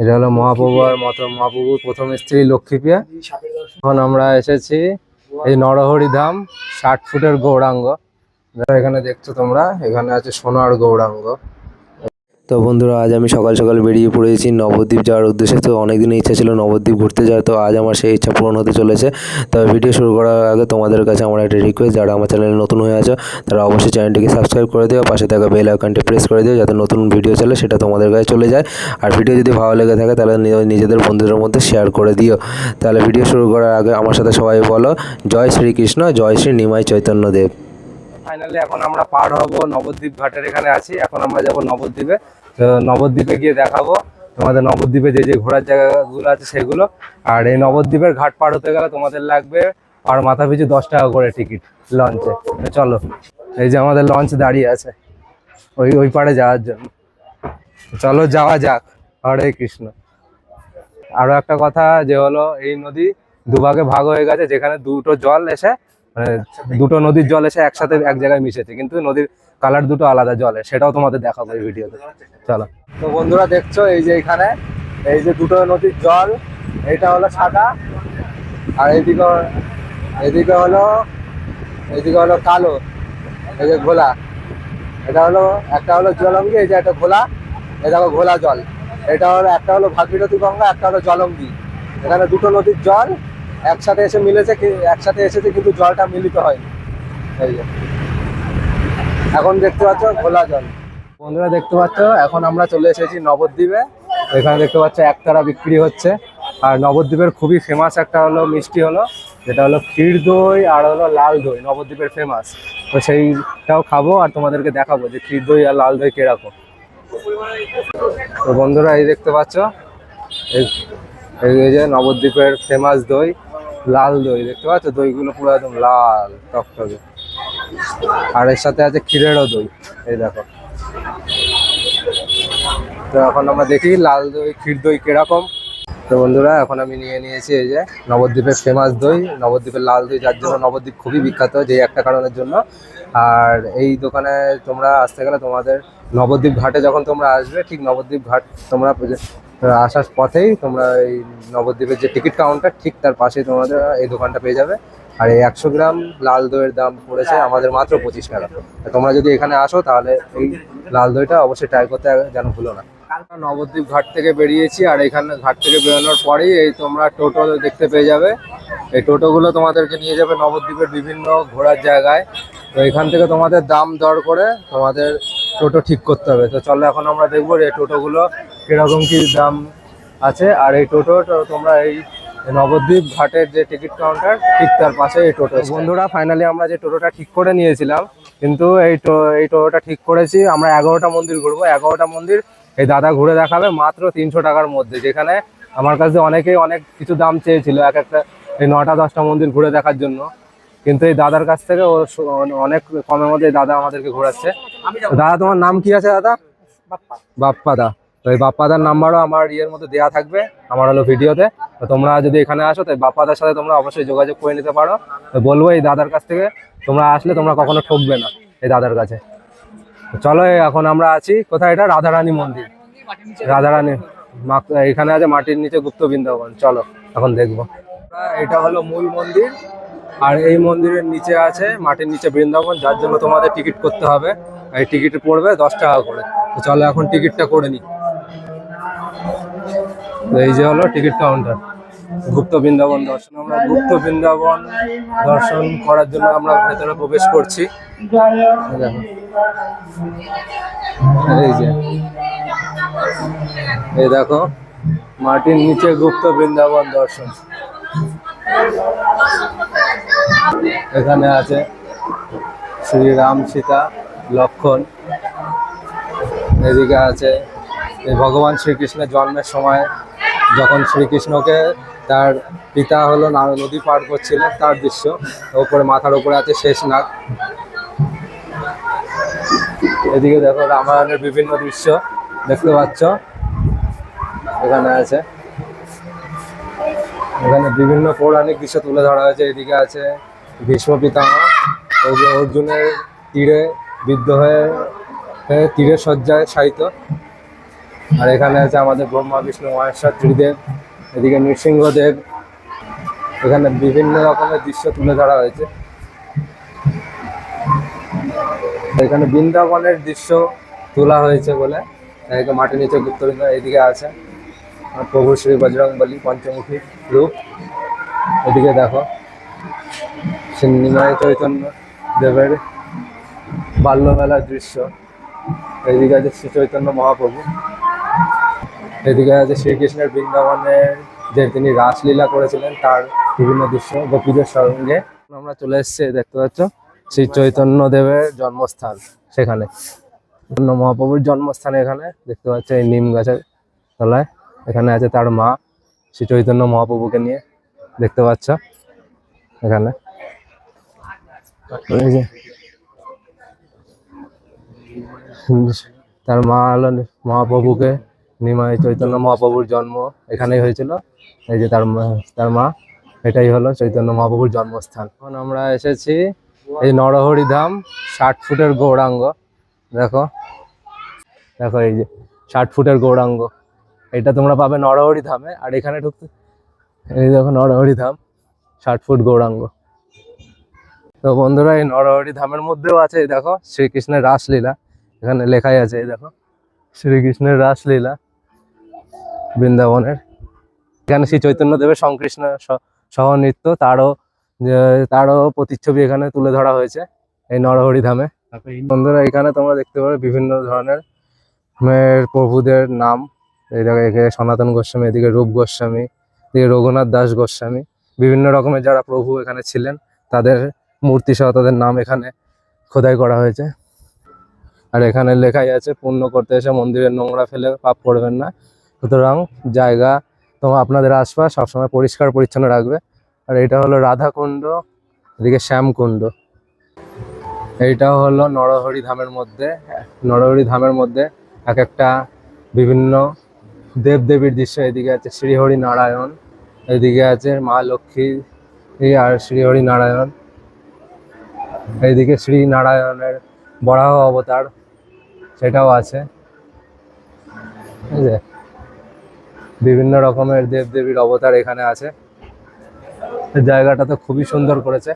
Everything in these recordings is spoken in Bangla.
এটা হলো মহাপ্রভু আর মহাপ্রভুর প্রথম স্ত্রী লক্ষ্মীপ্রিয়া। এখন আমরা এসেছি এই নরহরি ধাম 60 ফুটের গৌরাঙ্গ। এখানে দেখছো তোমরা, এখানে আছে সোনার গৌরাঙ্গ। তো বন্ধুরা, আজ আমি সকাল সকাল বেরিয়ে পড়েছি নবদ্বীপ যাওয়ার উদ্দেশ্যে। তো অনেকদিনের ইচ্ছা ছিল নবদ্বীপ ঘুরতে যাওয়ার, তো আজ আমার সেই ইচ্ছা পূরণ হতে চলেছে। তবে ভিডিও শুরু করার আগে তোমাদের কাছে আমার একটা রিকোয়েস্ট, যারা আমার চ্যানেলে নতুন হয়ে আছো তারা অবশ্যই চ্যানেলটিকে সাবস্ক্রাইব করে দিও, পাশে থাকা বেল আইকনটি প্রেস করে দিও, যাতে নতুন ভিডিও চলে সেটা তোমাদের কাছে চলে যায়। আর ভিডিও যদি ভালো লেগে থাকে তাহলে নিজেদের বন্ধুদের মধ্যে শেয়ার করে দিও। তাহলে ভিডিও শুরু করার আগে আমার সাথে সবাই বলো, জয় শ্রীকৃষ্ণ, জয় শ্রী নিমাই চৈতন্যদেব। ফাইনালি এখন আমরা পার হব নবদ্বীপ ঘাটের, এখানে আছি। এখন আমরা যাব নবদ্বীপে। তো নবদ্বীপে গিয়ে দেখাবো তোমাদের নবদ্বীপে যে যে ঘোরার জায়গাগুলো আছে সেগুলো। আর এই নবদ্বীপের ঘাট পার হতে গেলে তোমাদের লাগবে আর মাথা পিছু 10 টাকা করে টিকিট লঞ্চে। চলো, এই যে আমাদের লঞ্চ দাঁড়িয়ে আছে ওই পাড়ে যাওয়ার জন্য। চলো যাওয়া যাক। হরে কৃষ্ণ। আরো একটা কথা যে হলো, এই নদী দুভাগে ভাগ হয়ে গেছে, যেখানে দুটো জল এসে মানে দুটো নদীর জল এসে একসাথে এক জায়গায় মিশেছে, কিন্তু নদীর কালার দুটো আলাদা জলের, সেটাও তোমাদের দেখাবো এই ভিডিওতে। চলো। তো বন্ধুরা দেখছো, এই যে এখানে এই যে দুটো নদীর জল, এইটা হলো সাদা আর এইদিকে হলো কালো। এই যে ঘোলা, এটা হলো একটা হলো জলঙ্গি, এই যে একটা ঘোলা, এই দেখো ঘোলা জল। এটা হলো একটা হলো ভাগীরথী গঙ্গা, একটা হলো জলঙ্গি। এখানে দুটো নদীর জল একসাথে এসে মিলেছে, একসাথে এসেছে কিন্তু জলটা মিলিত হয়নি। এই যে এখন দেখতে পাচ্ছ ঘোলা জল। বন্ধুরা দেখতে পাচ্ছ, এখন আমরা চলে এসেছি নবদ্বীপে। এখানে দেখতে পাচ্ছ একতারা বিক্রি হচ্ছে। আর নবদ্বীপের খুবই ফেমাস একটা হলো মিষ্টি, হলো যেটা হলো ক্ষীর দই আর হলো লাল দই, নবদ্বীপের ফেমাস। তো সেইটাও খাবো আর তোমাদেরকে দেখাবো যে ক্ষীর দই আর লাল দই কিরকম। তো বন্ধুরা এই দেখতে পাচ্ছ, এই যে নবদ্বীপের ফেমাস দই, লাল দই। দেখতে পাচ্ছ দইগুলো পুরো একদম লাল টকটকে। আর এর সাথে আছে ক্ষীরেরও দই, এই দেখো। তো এখন আমরা দেখি লাল দই ক্ষীর দই কিরকম। তো বন্ধুরা এখন আমি নিয়ে নিয়েছি এই যে নবদ্বীপের ফেমাস দই, নবদ্বীপের লাল দই, যার জন্য নবদ্বীপ খুবই বিখ্যাত, যে একটা কারণের জন্য। আর এই দোকানে তোমরা আসতে গেলে তোমাদের নবদ্বীপ ঘাটে যখন তোমরা আসবে, ঠিক নবদ্বীপ ঘাট তোমরা আসার পথেই তোমরা এই নবদ্বীপের যে টিকিট কাউন্টার, ঠিক তার পাশেই তোমাদের এই দোকানটা পেয়ে যাবে। আর এই 100 গ্রাম লাল দইয়ের দাম পড়েছে আমাদের মাত্র 25 টাকা। তোমরা যদি এখানে আসো তাহলে এই লাল দইটা অবশ্যই ট্রাই করতে যেন ভুলো না। নবদ্বীপ ঘাট থেকে বেরিয়েছি, আর এখানে ঘাট থেকে বেরোনোর পরেই এই তোমরা টোটো দেখতে পেয়ে যাবে। এই টোটোগুলো তোমাদেরকে নিয়ে যাবে নবদ্বীপের বিভিন্ন ঘোরার জায়গায়। তো এখান থেকে তোমাদের দাম দর করে তোমাদের টোটো ঠিক করতে হবে। তো চলো এখন আমরা দেখবো এই টোটোগুলো কিরকম কি দাম আছে। আর এই টোটো তোমরা এই নবদ্বীপ ঘাটের যে টিকিট কাউন্টার, ঠিক তার পাশে এই টোটো। বন্ধুরা ফাইনালি আমরা যে টোটোটা ঠিক করে নিয়েছিলাম, কিন্তু এই টোটোটা ঠিক করেছি আমরা 11টা মন্দির ঘুরবো। 11টা মন্দির এই দাদা ঘুরে দেখাবে মাত্র 300 টাকার মধ্যে, যেখানে আমার কাছে অনেকেই অনেক কিছু দাম চেয়েছিল এক একটা এই 9টা 10টা মন্দির ঘুরে দেখার জন্য, কিন্তু এই দাদার কাছ থেকে ও অনেক কমের মধ্যে দাদা আমাদেরকে ঘোরাচ্ছে। দাদা তোমার নাম কি আছে দাদা? বাপ্পাদা। তো এই বাপ্পাদার নাম্বারও আমার ইয়ের মধ্যে দেওয়া থাকবে, আমার হলো ভিডিওতে। তো তোমরা যদি এখানে আসো তো বাপ্পাদার সাথে তোমরা অবশ্যই যোগাযোগ করে নিতে পারো। তো বলবো এই দাদার কাছ থেকে তোমরা আসলে তোমরা কখনো ঠকবে না এই দাদার কাছে। চলো এখন আমরা আছি কোথায়, এটা রাধারানী মন্দির। রাধারানী এখানে আছে মাটির নিচে গুপ্ত বৃন্দাবন। চলো এখন দেখবো। এটা হলো মূল মন্দির, আর এই মন্দিরের নিচে আছে মাটির নিচে বৃন্দাবন, যার জন্য তোমাদের টিকিট করতে হবে। এই টিকিট পড়বে 10 টাকা করে। তো চলো এখন টিকিটটা করে নিই। এই যে হলো টিকিট কাউন্টার, গুপ্ত বৃন্দাবন দর্শন। আমরা গুপ্ত বৃন্দাবন দর্শন করার জন্য আমরা ভেতরে প্রবেশ করছি। এই যে এই দেখো মাটির নিচে গুপ্ত বৃন্দাবন দর্শন। এখানে আছে শ্রীরাম, সীতা, লক্ষণ। এদিকে আছে ভগবান শ্রীকৃষ্ণের জন্মের সময়, যখন শ্রীকৃষ্ণকে তার পিতা হলো নদী পার করছিলেন তার দৃশ্য। ওপরে মাথার উপরে আছে শেষনাগ। এদিকে দেখো রামায়ণের বিভিন্ন দৃশ্য দেখতে পাচ্ছ এখানে আছে। এখানে বিভিন্ন পৌরাণিক দৃশ্য তুলে ধরা হয়েছে। এদিকে আছে ভীষ্ম পিতামহ অর্জুনের তীরে বিদ্ধ হয়ে তীরের শয্যায় শায়িত। আর এখানে আছে আমাদের ব্রহ্মা বিষ্ণু মহেশ্বর ত্রিদেব, এদিকে নৃসিংহদেব। এখানে বিভিন্ন রকমের দৃশ্য তুলে ধরা হয়েছে। এখানে বৃন্দাবনের দৃশ্য তোলা হয়েছে বলে এদিকে মাটির নিচে গুপ্তলিঙ্গ এদিকে আছে। আর প্রভু শ্রী বজরংবলী পঞ্চমুখী রূপ। এদিকে দেখো শ্রী নিমাই চৈতন্য দেবের বাল্যমেলার দৃশ্য। এদিকে আছে শ্রী চৈতন্য মহাপ্রভু। এদিকে আছে শ্রীকৃষ্ণের বৃন্দাবনের যে তিনি রাসলীলা করেছিলেন তার বিভিন্ন দৃশ্য গোপীদের সঙ্গে। আমরা চলে এসেছি, দেখতে পাচ্ছ শ্রী চৈতন্য দেবের জন্মস্থান, সেখানে চৈতন্য মহাপ্রভুর জন্মস্থান এখানে দেখতে পাচ্ছ এই নিম গাছের তলায়। এখানে আছে তার মা শ্রী চৈতন্য মহাপ্রভুকে নিয়ে, দেখতে পাচ্ছ এখানে। এই যে তার মা হলো মহাপ্রভুকে, নিমাই চৈতন্য মহাপ্রভুর জন্ম এখানেই হয়েছিল। এই যে তার মা, এটাই হলো চৈতন্য মহাপ্রভুর জন্মস্থান। এখন আমরা এসেছি এই নরহরি ধাম, 60 ফুটের গৌরাঙ্গ। দেখো দেখো এই যে 60 ফুটের গৌরাঙ্গ, এটা তোমরা পাবে নরহরি ধামে। আর এখানে ঢুকতে এই দেখো নরহরি ধাম 60 ফুট গৌরাঙ্গ। তো বন্ধুরা এই নরহরি ধামের মধ্যেও আছে এই দেখো শ্রীকৃষ্ণের রাসলীলা, এখানে লেখাই আছে। এই দেখো শ্রীকৃষ্ণের রাসলীলা বৃন্দাবনের। এখানে শ্রী চৈতন্য দেবের সংকৃষ্ণ সহ নৃত্য, তারও প্রতিচ্ছবি এখানে তুলে ধরা হয়েছে এই নরহরি ধামে। বন্ধুরা এখানে তোমরা দেখতে পাবে বিভিন্ন ধরনের প্রভুদের নাম। এই দেখো এখানে সনাতন গোস্বামী, এদিকে রূপ গোস্বামী, এদিকে রঘুনাথ দাস গোস্বামী। বিভিন্ন রকমের যারা প্রভু এখানে ছিলেন তাদের মূর্তি সহ তাদের নাম এখানে খোদাই করা হয়েছে। আর এখানে লেখাই আছে পুণ্য করতে এসে মন্দিরের নোংরা ফেলে পাপ করবেন না। সুতরাং জায়গা তোমার আপনাদের আশপাশ সবসময় পরিষ্কার পরিচ্ছন্ন রাখবে। আর এটা হলো রাধাকুণ্ড, এদিকে শ্যামকুণ্ড। এইটাও হলো নরহরি ধামের মধ্যে। নরহরি ধামের মধ্যে এক একটা বিভিন্ন দেবদেবীর দৃশ্য। এদিকে আছে শ্রীহরি নারায়ণ, এদিকে আছে মা লক্ষ্মী আর শ্রীহরি নারায়ণ। এইদিকে শ্রী নারায়ণের বরাহ অবতার, সেটাও আছে। বিভিন্ন রকমের দেবদেবীর অবতার এখানে আছে। জায়গাটা তো খুবই সুন্দর করেছে।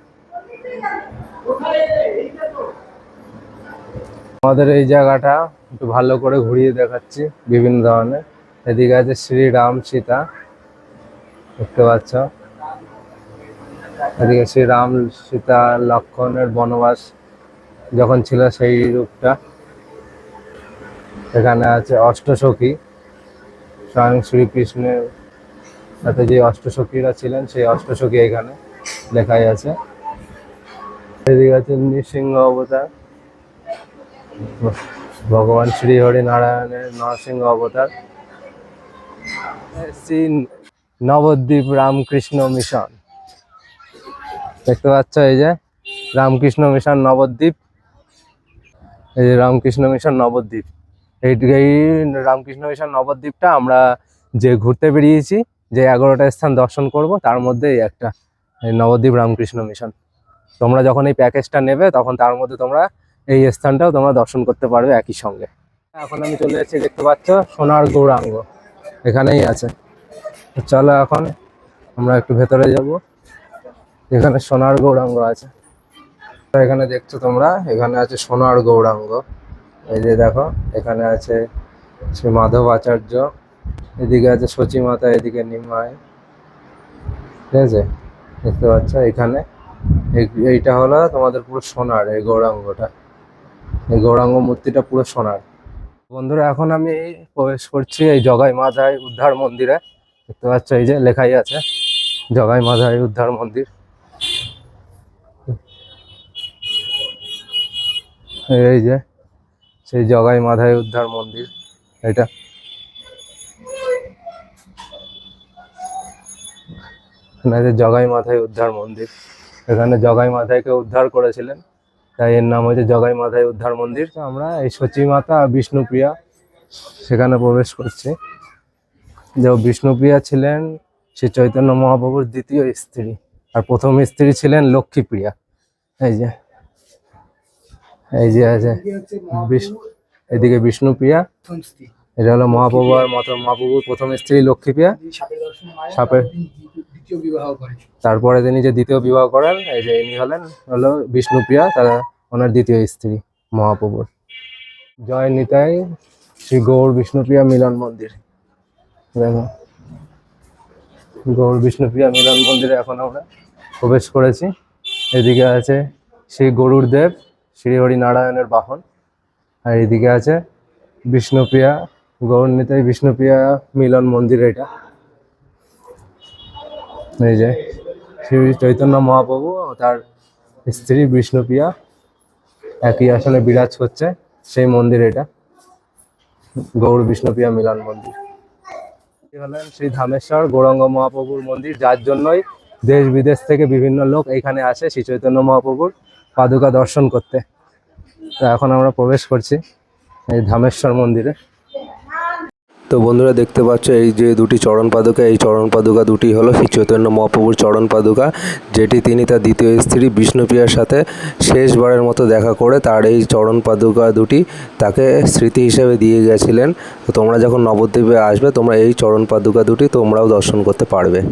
আমাদের এই জায়গাটা একটু ভালো করে ঘুরিয়ে দেখাচ্ছি বিভিন্ন ধরনের। এদিকে আছে শ্রীরাম সীতা, দেখতে পাচ্ছ। এদিকে শ্রীরাম সীতা লক্ষণের বনবাস যখন ছিল সেই রূপটা। এখানে আছে অষ্টসখী, স্বয়ং শ্রীকৃষ্ণের সাথে যে অষ্টসখীরা ছিলেন সেই অষ্টসখী এখানে লেখাই আছে। এদিকে আছে নৃসিংহ অবতার, ভগবান শ্রীহরি নারায়ণের নরসিংহ অবতার। শ্রী নবদ্বীপ রামকৃষ্ণ মিশন, দেখতে পাচ্ছ এই যে রামকৃষ্ণ মিশন নবদ্বীপ। এই যে রামকৃষ্ণ মিশন নবদ্বীপ, এই রামকৃষ্ণ মিশন নবদ্বীপটা আমরা যে ঘুরতে বেরিয়েছি, যে 11টা স্থান দর্শন করব তার মধ্যে এই একটা এই নবদ্বীপ রামকৃষ্ণ মিশন। তোমরা যখন এই প্যাকেজটা নেবে তখন তার মধ্যে তোমরা এই স্থানটাও তোমরা দর্শন করতে পারবে একই সঙ্গে। এখন আমি চলে এসেছি, দেখতে পাচ্ছ সোনার গৌরাঙ্গ এখানেই আছে। চলো এখন আমরা একটু ভেতরে যাব, এখানে সোনার গৌরাঙ্গ আছে। এখানে দেখছো তোমরা, এখানে আছে সোনার গৌরাঙ্গ। এই যে দেখো এখানে আছে শ্রী মাধব আচার্য, এদিকে আছে সচী মাতা, এদিকে নিমাই, ঠিক আছে দেখতে পাচ্ছ। এখানে এইটা হলো তোমাদের পুরো সোনার এই গৌরাঙ্গটা, এই গৌরাঙ্গ মূর্তিটা পুরো সোনার। বন্ধুরা এখন আমি প্রবেশ করছি এই জগাই মাধাই উদ্ধার মন্দিরে, দেখতে পাচ্ছ এই যে লেখাই আছে জগাই মাধাই উদ্ধার মন্দির। এই যে সেই জগাই মাধাই উদ্ধার মন্দির, এটা জগাই মাধাই উদ্ধার মন্দির। এখানে জগাই মাধাইকে উদ্ধার করেছিলেন, তাই এর নাম হয়েছে জগাই মাধাই উদ্ধার মন্দির। আমরা এই সচী মাতা আর বিষ্ণুপ্রিয়া সেখানে প্রবেশ করছি। যে বিষ্ণুপ্রিয়া ছিলেন শ্রী চৈতন্য মহাপ্রভুর দ্বিতীয় স্ত্রী, আর প্রথম স্ত্রী ছিলেন লক্ষ্মীপ্রিয়া। এই যে এই যে আছে এদিকে বিষ্ণুপ্রিয়া, এটা হলো মহাপ্রভু আর মহাপ্রভুর প্রথম স্ত্রী লক্ষ্মীপ্রিয়া। সাপের তারপরে তিনি যে দ্বিতীয় বিবাহ করেন, এই যে ইনি হলো বিষ্ণুপ্রিয়া, তারা ওনার দ্বিতীয় স্ত্রী মহাপ্রভুর। জয় নিতাই শ্রী গৌর বিষ্ণুপ্রিয়া মিলন মন্দির। দেখো গৌর বিষ্ণুপ্রিয়া মিলন মন্দিরে এখন আমরা প্রবেশ করেছি। এদিকে আছে শ্রী গরুর দেব, শ্রী হরি নারায়ণের বাহন। আর এদিকে আছে বিষ্ণুপ্রিয়া গৌর নিতাই বিষ্ণুপ্রিয়া মিলন মন্দির। এটা এই যে শ্রী চৈতন্য মহাপ্রভু ও তার স্ত্রী বিষ্ণুপ্রিয়া একই আসনে বিরাজ করছে, সেই মন্দির এটা গৌর বিষ্ণুপ্রিয়া মিলন মন্দির। হলেন শ্রী ধামেশ্বর গৌরাঙ্গ মহাপ্রভুর মন্দির, যার জন্যই দেশ বিদেশ থেকে বিভিন্ন লোক এখানে আসে শ্রী চৈতন্য মহাপ্রভুর পাদুকা দর্শন করতে। তো এখন আমরা প্রবেশ করছি এই ধামেশ্বর মন্দিরে। তো বন্ধুরা দেখতে পাচ্ছ এই যে দুটি চরণ পাদুকা, এই চরণ পাদুকা দুটি হলো শ্রী চৈতন্য মহাপ্রভুর চরণ পাদুকা, যেটি তিনি তার দ্বিতীয় স্ত্রী বিষ্ণুপ্রিয়ার সাথে শেষবারের মতো দেখা করে তার এই চরণ পাদুকা দুটি তাকে স্মৃতি হিসেবে দিয়ে গেছিলেন। তো তোমরা যখন নবদ্বীপে আসবে তোমরা এই চরণ পাদুকা দুটি তোমরাও দর্শন করতে পারবে।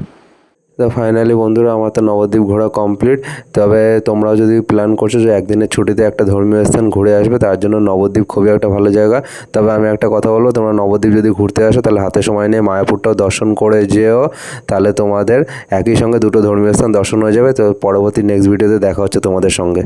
তো ফাইনালি বন্ধুরা আমার তো নবদ্বীপ ঘোরা কমপ্লিট। তবে তোমরাও যদি প্ল্যান করছো যে একদিনের ছুটিতে একটা ধর্মীয় স্থান ঘুরে আসবে, তার জন্য নবদ্বীপ খুবই একটা ভালো জায়গা। তবে আমি একটা কথা বলবো, তোমরা নবদ্বীপ যদি ঘুরতে আসো তাহলে হাতে সময় নিয়ে মায়াপুরটাও দর্শন করে যেও, তাহলে তোমাদের একই সঙ্গে দুটো ধর্মীয় স্থান দর্শন হয়ে যাবে। তো পরবর্তী নেক্সট ভিডিওতে দেখা হচ্ছে তোমাদের সঙ্গে।